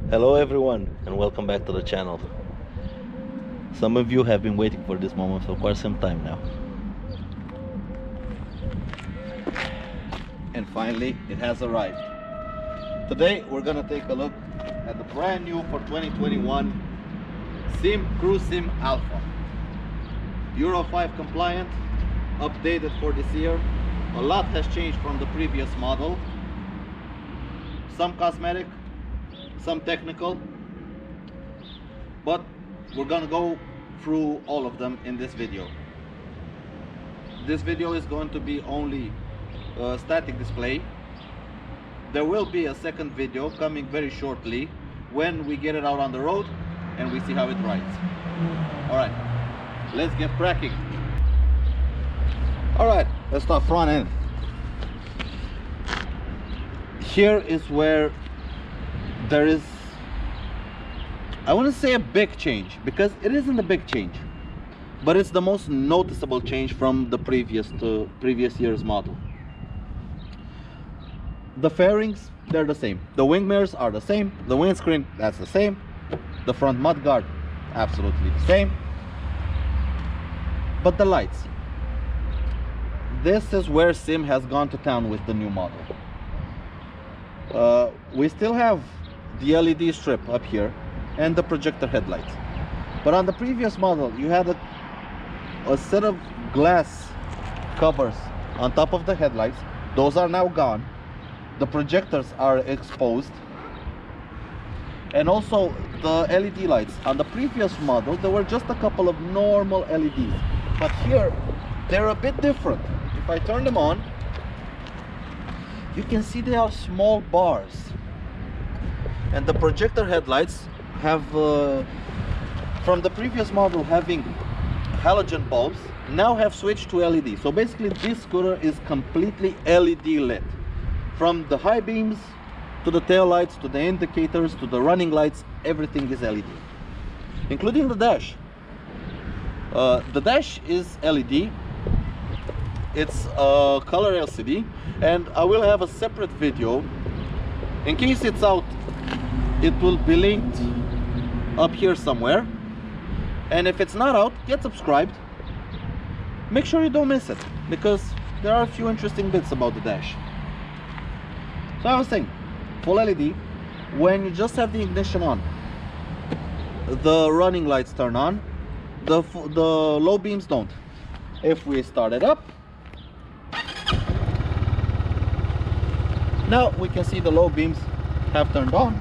Hello everyone and welcome back to the channel. Some of you have been waiting for this moment for quite some time now. And finally it has arrived. Today we're gonna take a look at the brand new for 2021 SYM Cruisym Alpha. Euro 5 compliant, updated for this year. A lot has changed from the previous model. Some cosmetic, some technical, but we're gonna go through all of them in this video. This video is going to be only a static display. There will be a second video coming very shortly when we get it out on the road and we see how it rides. Alright, let's get cracking. Alright, let's start front end. Here is where there is, I want to say, a big change, because it isn't a big change, but it's the most noticeable change from the previous year's model. The fairings, they're the same. The wing mirrors are the same. The windscreen, that's the same. The front mudguard, absolutely the same. But the lights, this is where SYM has gone to town with the new model. We still have the LED strip up here and the projector headlights, but on the previous model you had a set of glass covers on top of the headlights. Those are now gone. The projectors are exposed, and also the LED lights. On the previous model there were just a couple of normal LEDs, but here they're a bit different. If I turn them on, you can see they are small bars, and the projector headlights have from the previous model having halogen bulbs, now have switched to LED. So basically this scooter is completely LED lit, from the high beams to the tail lights to the indicators to the running lights. Everything is LED, including the dash. The dash is LED. It's a color LCD, and I will have a separate video in case it's out. It will be linked up here somewhere, and if it's not out, get subscribed. Make sure you don't miss it, because there are a few interesting bits about the dash. So I was saying, full LED. When you just have the ignition on, the running lights turn on, the low beams don't. If we start it up, now we can see the low beams have turned on.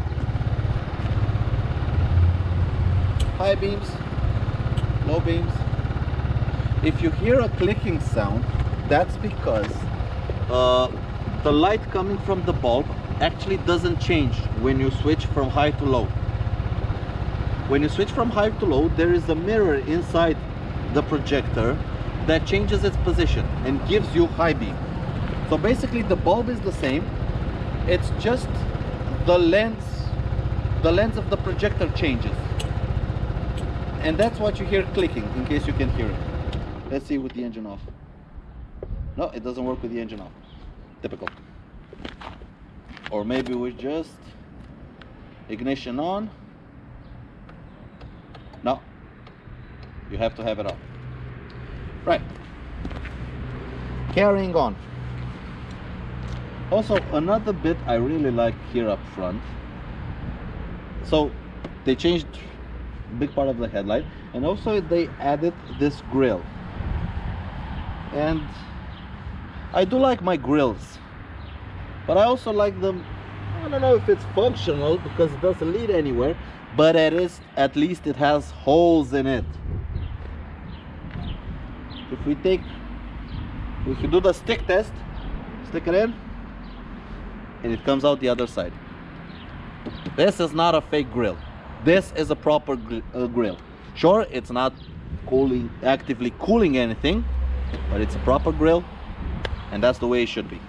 High beams, low beams. If you hear a clicking sound, that's because the light coming from the bulb actually doesn't change when you switch from high to low. When you switch from high to low, there is a mirror inside the projector that changes its position and gives you high beam. So basically the bulb is the same. It's just the lens of the projector changes, and that's what you hear clicking, in case you can hear it. Let's see with the engine off. No, it doesn't work with the engine off. Typical. Or maybe we just ignition on. No, you have to have it off. Right, carrying on. Also, another bit I really like here up front, so they changed a big part of the headlight, and also they added this grille. And I do like my grills, but I also like them, I don't know if it's functional because it doesn't lead anywhere, but it is, at least it has holes in it. If you do the stick test, stick it in, and it comes out the other side. This is not a fake grill. This is a proper grill. Sure, it's not actively cooling anything, but it's a proper grill, and that's the way it should be.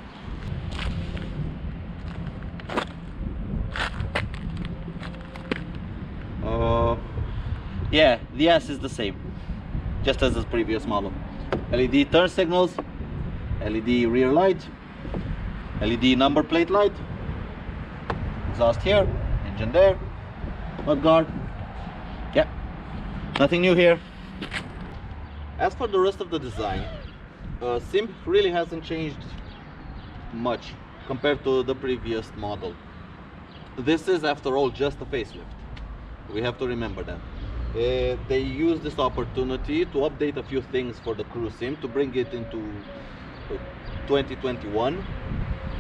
Yeah, the S is the same, just as the previous model. LED turn signals, LED rear light, LED number plate light, exhaust here, engine there, Mudguard. Yeah, nothing new here. As for the rest of the design, SYM really hasn't changed much compared to the previous model. This is, after all, just a facelift. We have to remember that. They used this opportunity to update a few things for the Cruisym, to bring it into 2021.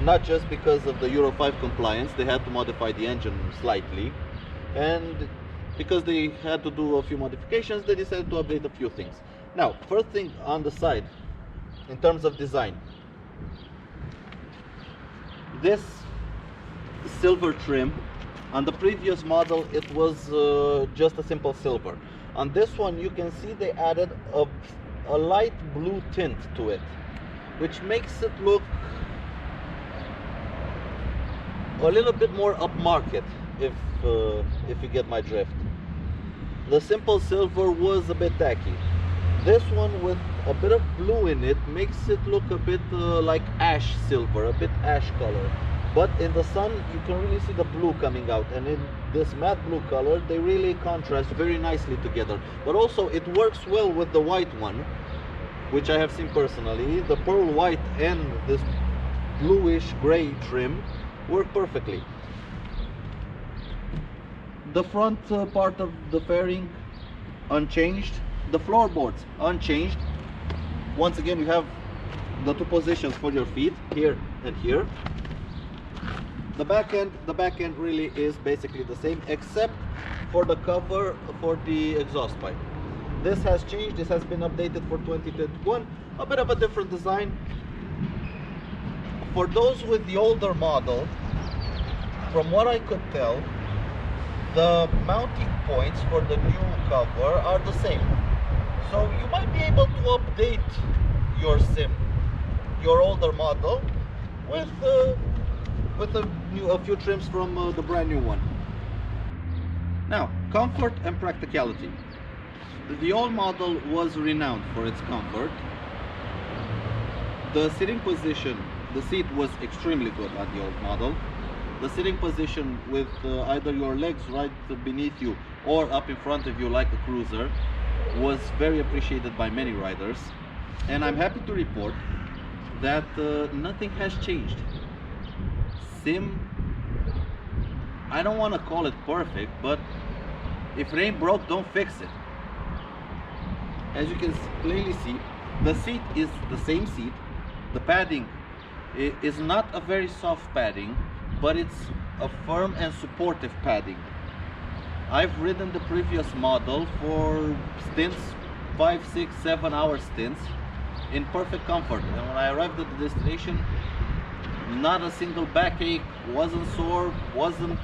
Not just because of the Euro 5 compliance, they had to modify the engine slightly, and because they had to do a few modifications, they decided to update a few things. Now, first thing on the side, in terms of design, this silver trim, on the previous model it was just a simple silver. On this one you can see they added a light blue tint to it, which makes it look a little bit more upmarket, if you get my drift. The simple silver was a bit tacky. This one with a bit of blue in it makes it look a bit like ash silver, a bit ash color. But in the sun you can really see the blue coming out, and in this matte blue color they really contrast very nicely together. But also it works well with the white one, which I have seen personally. The pearl white and this bluish gray trim work perfectly. The front part of the fairing unchanged, the floorboards unchanged. Once again you have the two positions for your feet, here and here. The back end really is basically the same, except for the cover for the exhaust pipe. This has changed, this has been updated for 2021, a bit of a different design. For those with the older model, from what I could tell, the mounting points for the new cover are the same. So you might be able to update your SYM, your older model, with a few trims from the brand new one. Now, comfort and practicality. The old model was renowned for its comfort. The sitting position, the seat was extremely good on the old model. The sitting position with either your legs right beneath you or up in front of you like a cruiser was very appreciated by many riders. And I'm happy to report that nothing has changed. SYM, I don't want to call it perfect, but if it ain't broke, don't fix it. As you can plainly see, the seat is the same seat. The padding is not a very soft padding, but it's a firm and supportive padding. I've ridden the previous model for stints, 5, 6, 7 hour stints in perfect comfort, and when I arrived at the destination, not a single backache, wasn't sore, wasn't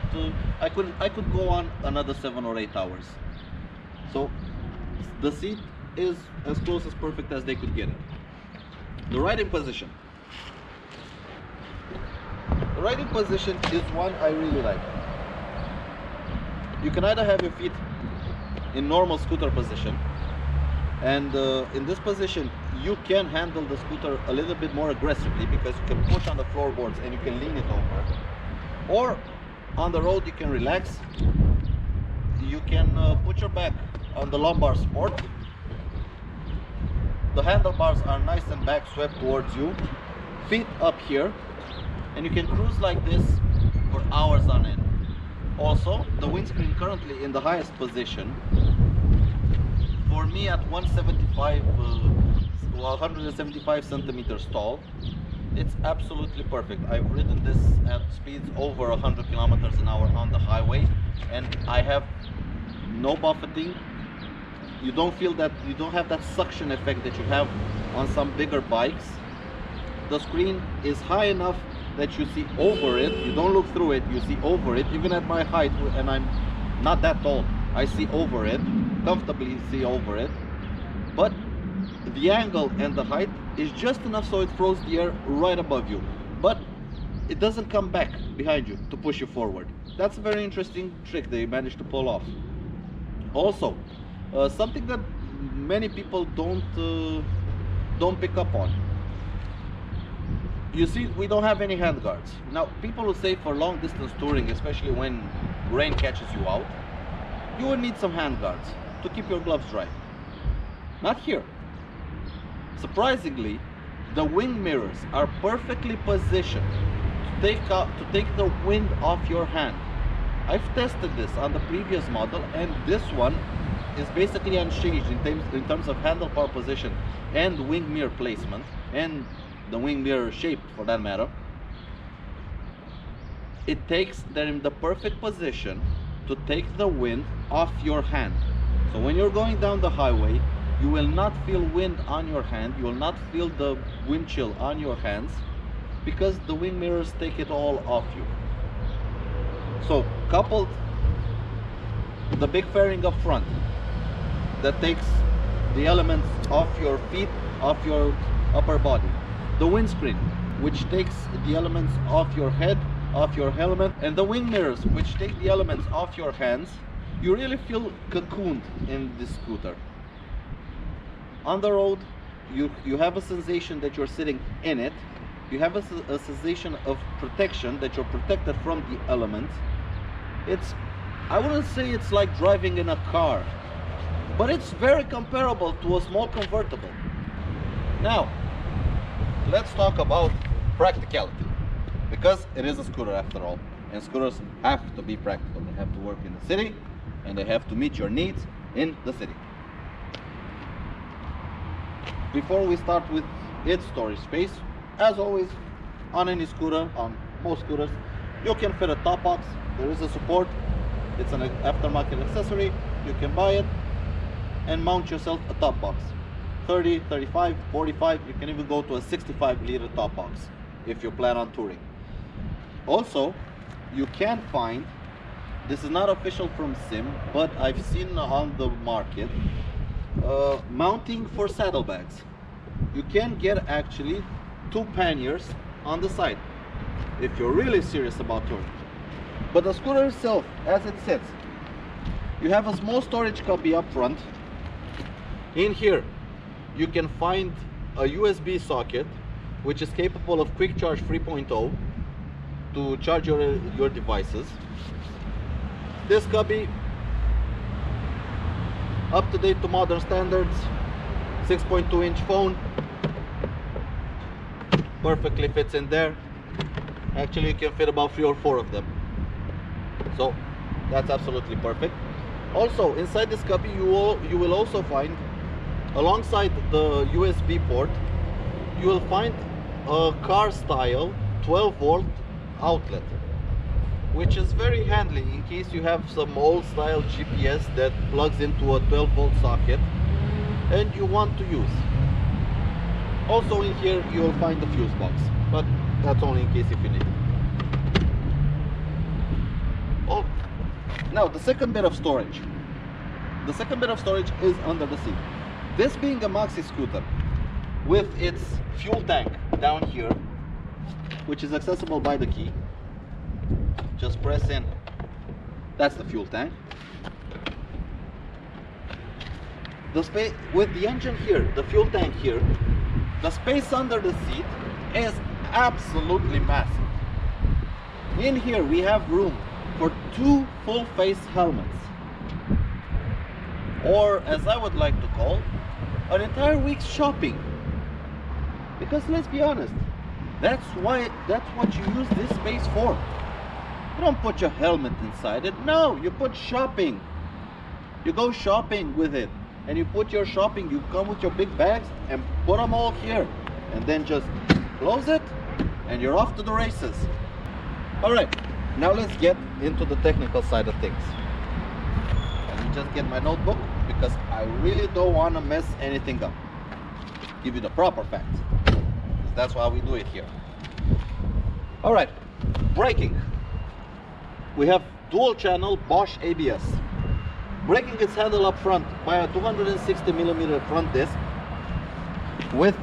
I could go on another 7 or 8 hours. So the seat is as close as perfect as they could get it. The riding position. The riding position is one I really like. You can either have your feet in normal scooter position, and in this position you can handle the scooter a little bit more aggressively because you can push on the floorboards and you can lean it over. Or on the road you can relax. You can put your back on the lumbar support. The handlebars are nice and back swept towards you. Feet up here, and you can cruise like this for hours on end. Also, the windscreen currently in the highest position. For me at 175 centimeters tall, it's absolutely perfect. I've ridden this at speeds over 100 kilometers an hour on the highway, and I have no buffeting. You don't feel that, you don't have that suction effect that you have on some bigger bikes. The screen is high enough that you see over it. You don't look through it, you see over it. Even at my height, and I'm not that tall, I see over it, comfortably see over it. But the angle and the height is just enough so it throws the air right above you, but it doesn't come back behind you to push you forward. That's a very interesting trick they managed to pull off. Also, something that many people don't pick up on. You see, we don't have any handguards. Now, people will say for long distance touring, especially when rain catches you out, you will need some hand guards to keep your gloves dry. Not here. Surprisingly, the wing mirrors are perfectly positioned to take the wind off your hand. I've tested this on the previous model, and this one is basically unchanged in terms of handle power position and wing mirror placement, and the wing mirror shape for that matter. It takes them in the perfect position to take the wind off your hand. So when you're going down the highway, you will not feel wind on your hand, you will not feel the wind chill on your hands, because the wing mirrors take it all off you. So coupled the big fairing up front that takes the elements off your feet, off your upper body, the windscreen which takes the elements off your head, off your helmet, and the wing mirrors which take the elements off your hands, you really feel cocooned in this scooter. On the road, you have a sensation that you're sitting in it. You have a sensation of protection, that you're protected from the elements. I wouldn't say it's like driving in a car, but it's very comparable to a small convertible. Now, let's talk about practicality, because it is a scooter after all, and scooters have to be practical. They have to work in the city, and they have to meet your needs in the city. Before we start with its storage space, as always, on any scooter, on most scooters, you can fit a top box. There is a support. It's an aftermarket accessory. You can buy it and mount yourself a top box. 30, 35, 45, you can even go to a 65-liter top box if you plan on touring. Also, you can find, this is not official from SYM, but I've seen on the market, mounting for saddlebags. You can get actually 2 panniers on the side if you're really serious about touring. But the scooter itself, as it sits, you have a small storage cubby up front. In here you can find a USB socket which is capable of quick charge 3.0 to charge your devices. This cubby, up to date to modern standards, 6.2-inch phone, perfectly fits in there. Actually, you can fit about 3 or 4 of them, so that's absolutely perfect. Also, inside this cubby you will also find, alongside the USB port, you will find a car style 12-volt outlet, which is very handy in case you have some old style GPS that plugs into a 12-volt socket and you want to use. Also in here you will find the fuse box, but that's only in case if you need it. Oh, now the second bit of storage. The second bit of storage is under the seat. This being a maxi scooter with its fuel tank down here, which is accessible by the key. Just press in. That's the fuel tank. The space with the engine here, the fuel tank here, the space under the seat is absolutely massive. In here we have room for 2 full face helmets, or as I would like to call, an entire week's shopping. Because let's be honest, that's what you use this space for. You don't put your helmet inside it. No, you put shopping. You go shopping with it, and you put your shopping, you come with your big bags and put them all here, and then just close it and you're off to the races. All right, now let's get into the technical side of things. Let me just get my notebook, because I really don't want to mess anything up. Give you the proper facts. That's why we do it here. All right, braking. We have dual channel Bosch ABS. Braking is handled up front by a 260mm front disc with,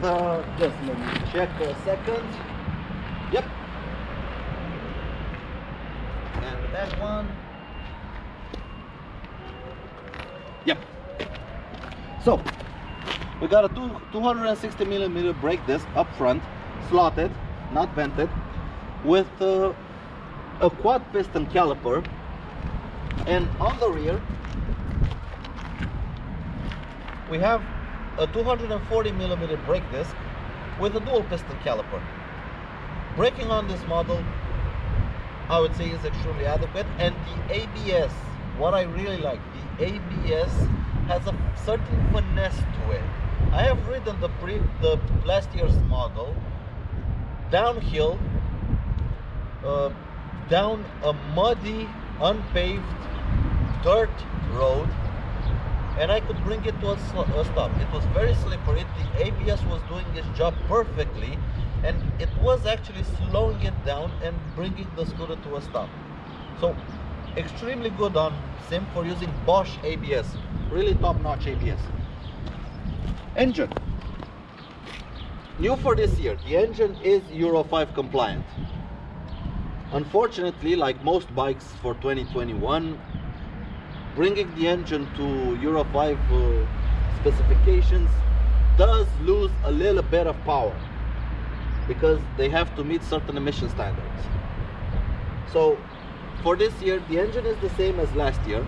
just let me check a second. Yep. And that one. Yep. So, we got a 260mm brake disc up front, slotted, not vented, with a quad piston caliper, and on the rear we have a 240mm brake disc with a dual piston caliper. Braking on this model, I would say, is extremely adequate, and the ABS, what I really like, the ABS has a certain finesse to it. I have ridden the last year's model downhill, down a muddy, unpaved dirt road, and I could bring it to a stop. It was very slippery. The ABS was doing its job perfectly, and it was actually slowing it down and bringing the scooter to a stop. So extremely good on SYM for using Bosch ABS, really top-notch ABS. Engine, new for this year, the engine is Euro 5 compliant. Unfortunately, like most bikes for 2021, bringing the engine to Euro 5 specifications does lose a little bit of power, because they have to meet certain emission standards. So for this year, the engine is the same as last year.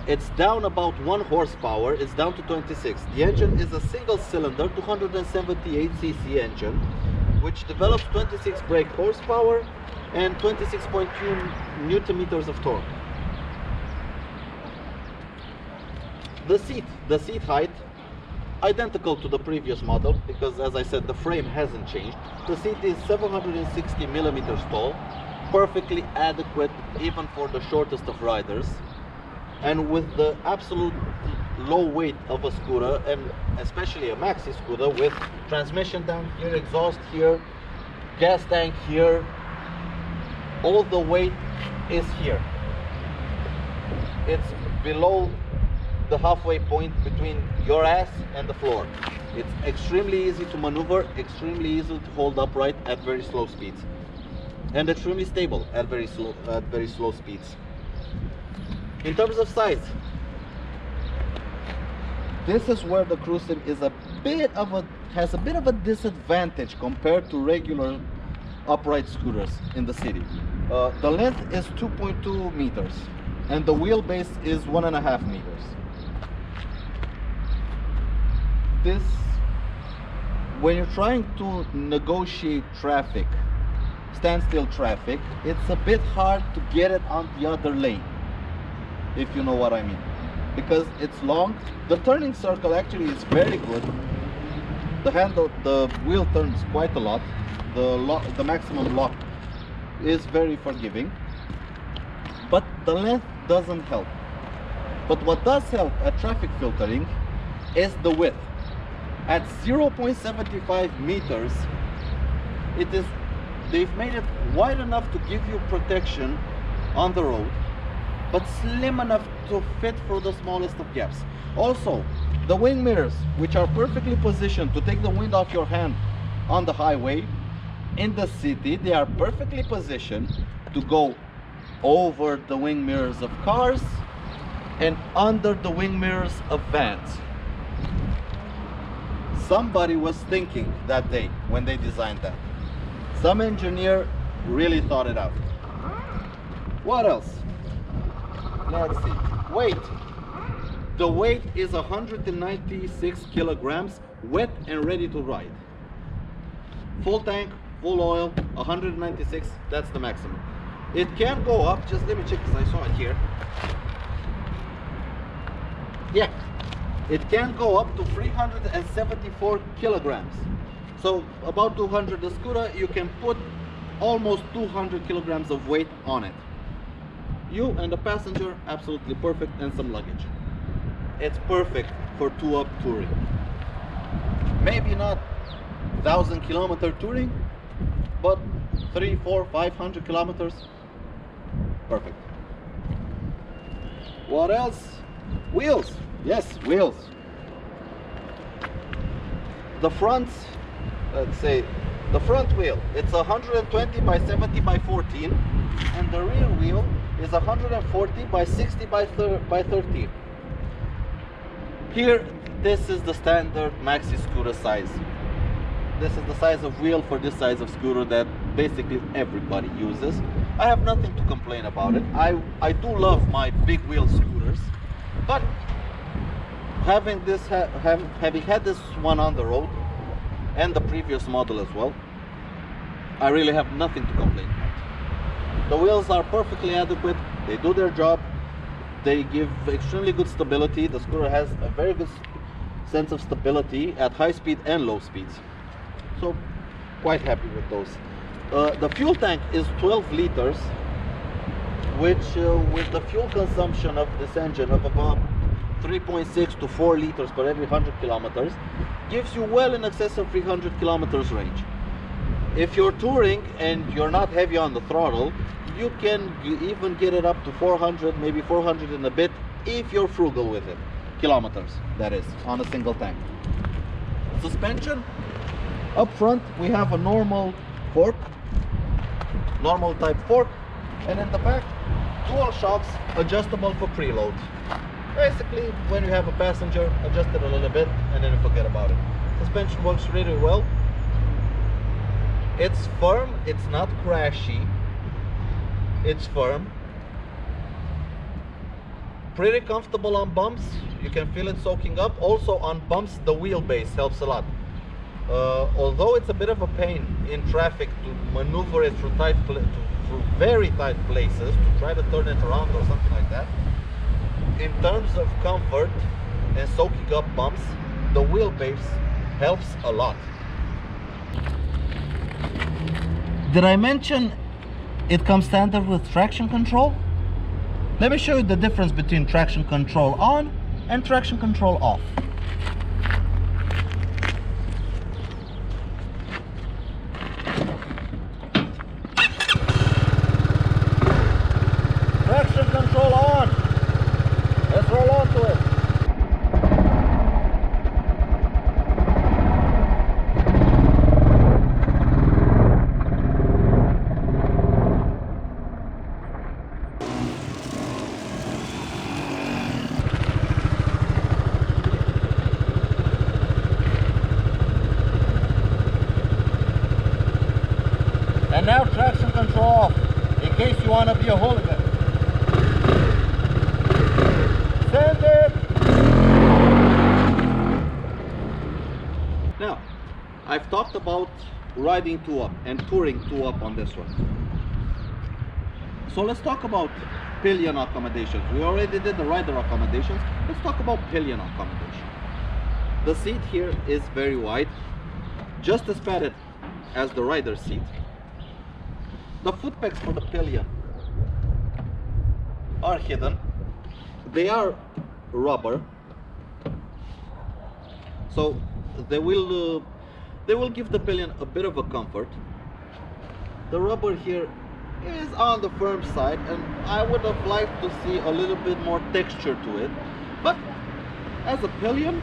It's down about 1 horsepower, it's down to 26. The engine is a single cylinder 278cc engine, which develops 26 brake horsepower and 26.2 Newton meters of torque. The seat height, identical to the previous model, because as I said, the frame hasn't changed. The seat is 760mm tall, perfectly adequate even for the shortest of riders. And with the absolute low weight of a scooter, and especially a maxi scooter, with transmission down here, exhaust here, gas tank here, all the weight is here. It's below the halfway point between your ass and the floor. It's extremely easy to maneuver, extremely easy to hold upright at very slow speeds, and extremely stable at very slow speeds. In terms of size, this is where the Cruisym is has a bit of a disadvantage compared to regular upright scooters in the city. The length is 2.2 meters and the wheelbase is 1.5 meters. This, when you're trying to negotiate traffic, standstill traffic, it's a bit hard to get it on the other lane, if you know what I mean, because it's long. The turning circle actually is very good. The wheel turns quite a lot. The maximum lock is very forgiving, but the length doesn't help. But what does help at traffic filtering is the width. At 0.75 meters, they've made it wide enough to give you protection on the road, but slim enough to fit through the smallest of gaps. Also, the wing mirrors, which are perfectly positioned to take the wind off your hand on the highway, in the city, they are perfectly positioned to go over the wing mirrors of cars and under the wing mirrors of vans. Somebody was thinking that day when they designed that. Some engineer really thought it out. What else? Let's see. Weight. The weight is 196 kilograms, wet and ready to ride. Full tank, full oil, 196, that's the maximum. It can go up, just let me check because I saw it here. Yeah, it can go up to 374 kilograms. So about 200 a scooter, you can put almost 200 kilograms of weight on it. You and the passenger, absolutely perfect, and some luggage. It's perfect for two-up touring. Maybe not 1,000-kilometer touring, but 300, 400, 500 kilometers, perfect. What else? Wheels. Yes, wheels. The front, let's say, the front wheel, it's 120 by 70 by 14, and the rear wheel is 140 by 60 by 13. Here, this is the standard maxi scooter size. This is the size of wheel for this size of scooter that basically everybody uses. I have nothing to complain about it. I do love my big wheel scooters, but having had this one on the road and the previous model as well, I really have nothing to complain about. The wheels are perfectly adequate, they do their job, they give extremely good stability. The scooter has a very good sense of stability at high speed and low speeds, so quite happy with those. The fuel tank is 12 liters, which with the fuel consumption of this engine of about 3.6 to 4 liters per every 100 kilometers, gives you well in excess of 300 kilometers range. If you're touring and you're not heavy on the throttle, you can even get it up to 400, maybe 400 and a bit, if you're frugal with it. Kilometers, that is, on a single tank. Suspension, up front we have a normal fork, normal type fork, and in the back, dual shocks, adjustable for preload. Basically, when you have a passenger, adjust it a little bit and then you forget about it. Suspension works really well. It's firm, it's not crashy, it's firm. Pretty comfortable on bumps, you can feel it soaking up. Also on bumps, the wheelbase helps a lot. Although it's a bit of a pain in traffic to maneuver it through very tight places, to try to turn it around or something like that, in terms of comfort and soaking up bumps, the wheelbase helps a lot. Did I mention it comes standard with traction control? Let me show you the difference between traction control on and traction control off. Traction control on. Let's roll on to it. And now traction control off, in case you want to be a hooligan. Send it! Now, I've talked about riding 2-up and touring 2-up on this one. So let's talk about pillion accommodations. We already did the rider accommodations. Let's talk about pillion accommodation. The seat here is very wide, just as padded as the rider seat. The foot pegs for the pillion are hidden. They are rubber, so they will give the pillion a bit of a comfort. The rubber here is on the firm side, and I would have liked to see a little bit more texture to it. But as a pillion,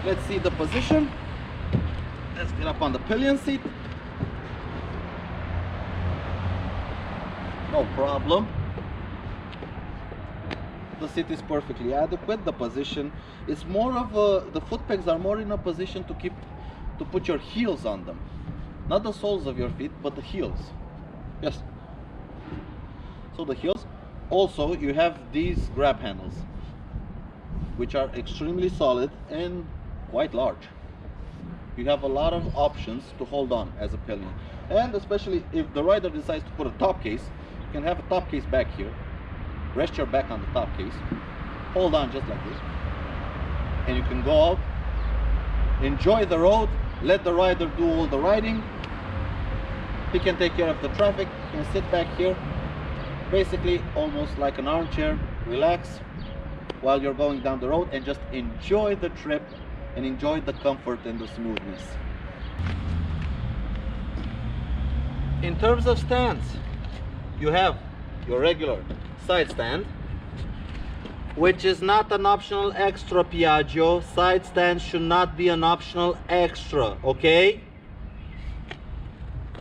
let's see the position. Let's get up on the pillion seat. No problem. The seat is perfectly adequate. The position is more of a, the foot pegs are more in a position to put your heels on them. Not the soles of your feet, but the heels. Yes. So the heels. Also, you have these grab handles, which are extremely solid and quite large. You have a lot of options to hold on as a pillion. And especially if the rider decides to put a top case, you can have a top case back here. Rest your back on the top case. Hold on just like this. And you can go out, enjoy the road, let the rider do all the riding. He can take care of the traffic, you can sit back here, basically almost like an armchair, relax while you're going down the road and just enjoy the trip and enjoy the comfort and the smoothness. In terms of stands, you have your regular side stand, which is not an optional extra, Piaggio. Side stand should not be an optional extra, okay?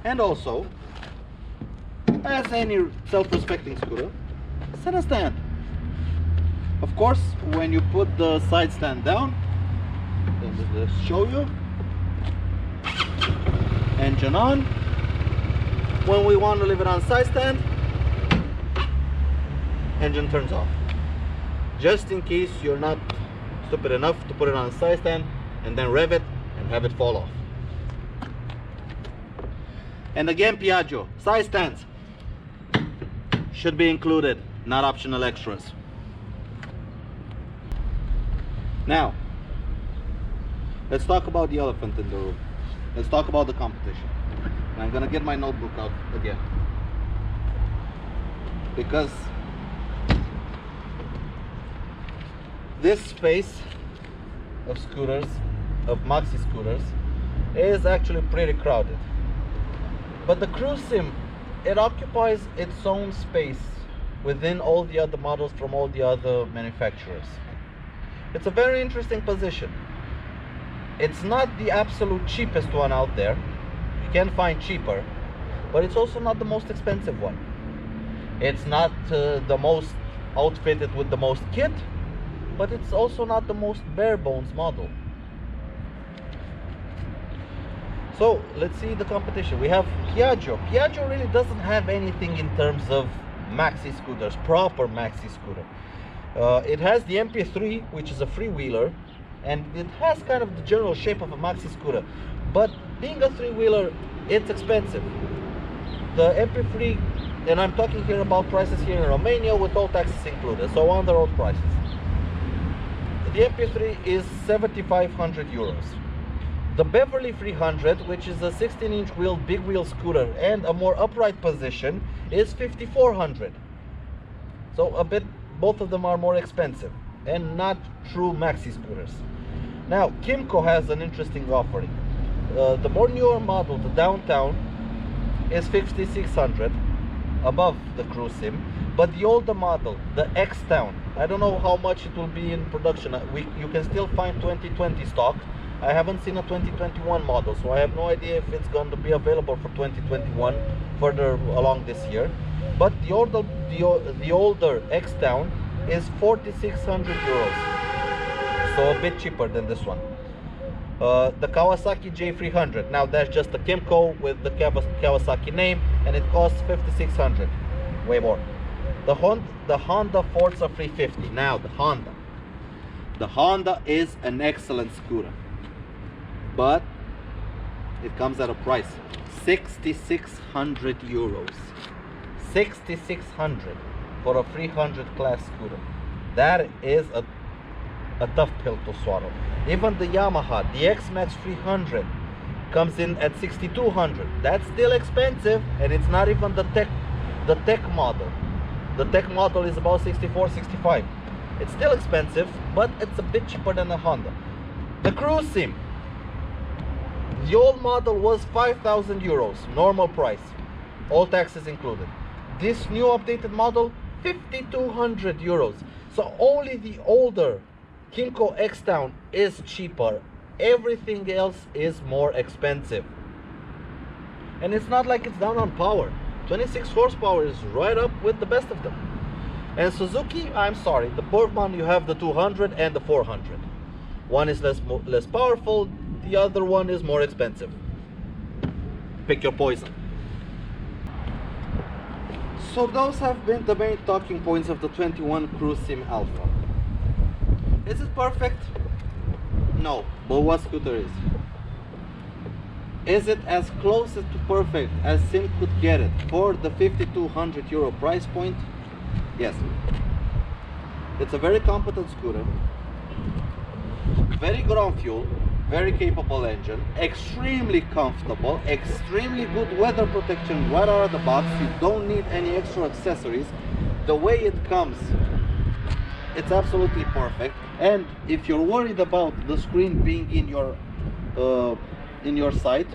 And also, as any self-respecting scooter, center stand. Of course, when you put the side stand down, let's show you. Engine on. When we want to leave it on side stand, engine turns off. Just in case you're not stupid enough to put it on a side stand and then rev it and have it fall off. And again, Piaggio, side stands should be included, not optional extras. Now, let's talk about the elephant in the room. Let's talk about the competition. And I'm gonna get my notebook out again, because this space of scooters, of maxi scooters, is actually pretty crowded. But the Cruisym, it occupies its own space within all the other models from all the other manufacturers. It's a very interesting position. It's not the absolute cheapest one out there. You can find cheaper, but it's also not the most expensive one. It's not the most outfitted with the most kit, but it's also not the most bare bones model. So let's see the competition. We have Piaggio. Piaggio really doesn't have anything in terms of maxi scooters, proper maxi scooter. It has the MP3, which is a freewheeler, and it has kind of the general shape of a maxi scooter. But being a three-wheeler, it's expensive. The MP3, and I'm talking here about prices here in Romania with all taxes included, so on the road prices. The MP3 is 7,500 euros. The Beverly 300, which is a 16-inch wheel, big wheel scooter and a more upright position, is 5,400. So a bit, both of them are more expensive and not true maxi scooters. Now, Kymco has an interesting offering. The more newer model, the Downtown, is 5,600, above the Cruisym, but the older model, the X-Town, I don't know how much it will be in production. You can still find 2020 stock. I haven't seen a 2021 model, so I have no idea if it's going to be available for 2021 further along this year. But the older X-Town is 4,600 euros, so a bit cheaper than this one. The Kawasaki J300, now that's just the Kymco with the Kawasaki name, and it costs 5,600, way more. The Honda Forza 350. Now the Honda is an excellent scooter, but it comes at a price 6,600 euros. 6,600 for a 300 class scooter. That is a tough pill to swallow. Even the Yamaha, the X-Max 300, comes in at 6,200. That's still expensive, and it's not even the tech model. The tech model is about 64, 65. It's still expensive, but it's a bit cheaper than a Honda. The Cruisym, the old model was 5,000 euros, normal price, all taxes included. This new updated model, 5,200 euros. So only the older Kymco X-Town is cheaper. Everything else is more expensive. And it's not like it's down on power. 26 horsepower is right up with the best of them. And Suzuki, I'm sorry, the Bergman, you have the 200 and the 400. One is less powerful, the other one is more expensive. Pick your poison. So those have been the main talking points of the 21 Cruisym Alpha. Is it perfect? No, but what scooter is? Is it as close to perfect as SYM could get it for the 5,200 euro price point? Yes. It's a very competent scooter, very good on fuel, very capable engine, extremely comfortable, extremely good weather protection right out of the box. You don't need any extra accessories. The way it comes, it's absolutely perfect. And if you're worried about the screen being in your sight,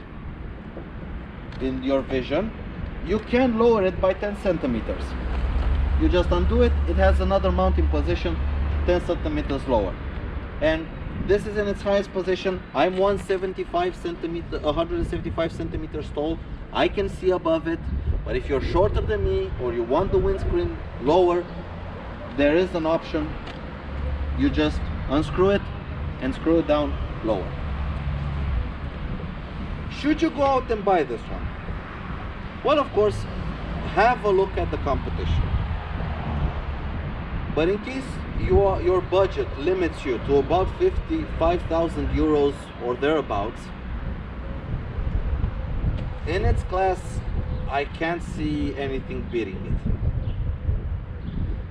in your vision, you can lower it by 10 centimeters. You just undo it, it has another mounting position 10 centimeters lower. And this is in its highest position. I'm 175 centimeters tall. I can see above it, but if you're shorter than me or you want the windscreen lower, there is an option. You just unscrew it and screw it down lower. Should you go out and buy this one? Well, of course, have a look at the competition. But in case your budget limits you to about 55,000 euros or thereabouts, in its class, I can't see anything beating it.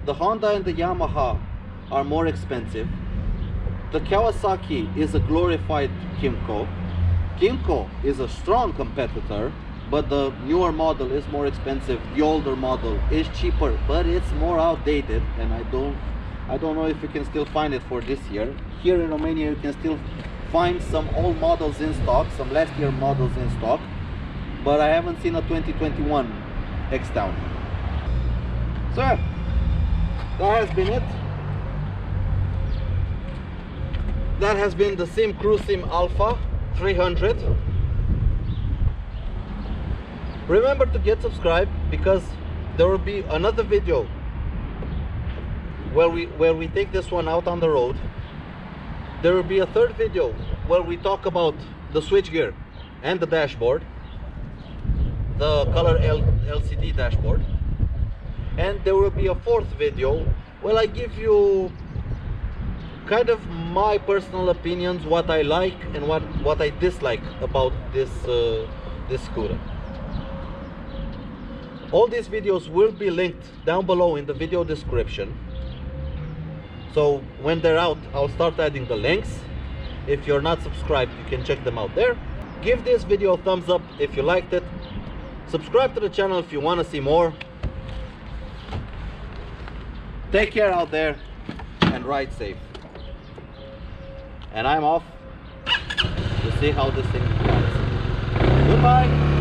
The Honda and the Yamaha are more expensive. The Kawasaki is a glorified Kymco. Kymco is a strong competitor, but the newer model is more expensive. The older model is cheaper, but it's more outdated, and I don't know if you can still find it for this year. Here in Romania you can still find some old models in stock, some last year models in stock, but I haven't seen a 2021 X-Town. So yeah, that has been it. That has been the SYM Cruisym Alpha 300. Remember to get subscribed, because there will be another video where we take this one out on the road. There will be a third video where we talk about the switchgear and the dashboard, the color LCD dashboard, and there will be a fourth video where I give you kind of my personal opinions, what I like and what I dislike about this scooter. All these videos will be linked down below in the video description. So when they're out, I'll start adding the links. If you're not subscribed, you can check them out there. Give this video a thumbs up if you liked it. Subscribe to the channel if you want to see more. Take care out there and ride safe. And I'm off to see how this thing runs. Goodbye.